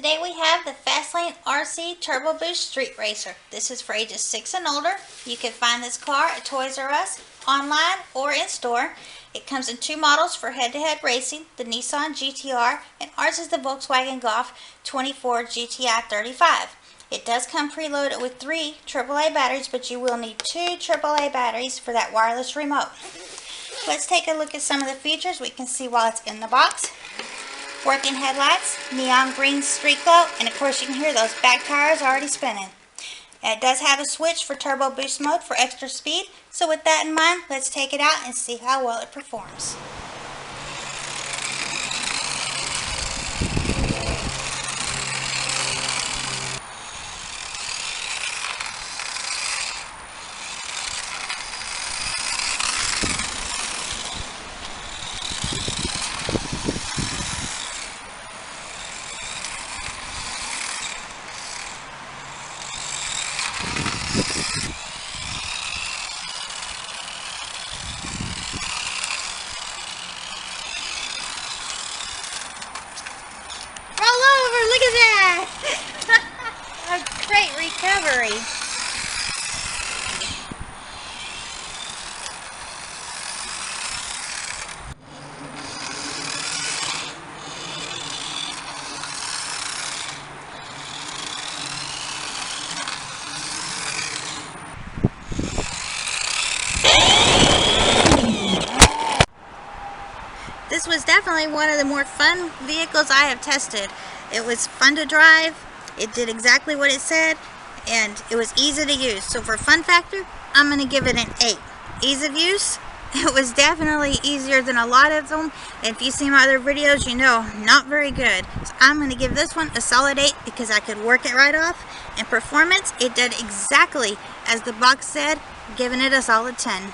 Today we have the Fastlane RC Turbo Boost Street Racer. This is for ages 6 and older. You can find this car at Toys R Us, online, or in store. It comes in two models for head-to-head racing, the Nissan GTR, and ours is the Volkswagen Golf 24 GTI 35. It does come preloaded with 3 AAA batteries, but you will need 2 AAA batteries for that wireless remote. Let's take a look at some of the features we can see while it's in the box. Working headlights, neon green street glow, and of course you can hear those back tires already spinning. And it does have a switch for turbo boost mode for extra speed, so with that in mind, let's take it out and see how well it performs. Roll over, look at that! A great recovery. This was definitely one of the more fun vehicles I have tested. It was fun to drive, it did exactly what it said, and it was easy to use. So for fun factor, I'm going to give it an 8. Ease of use, it was definitely easier than a lot of them. And if you've seen my other videos, you know, not very good. So I'm going to give this one a solid 8 because I could work it right off. And performance, it did exactly as the box said, giving it a solid 10.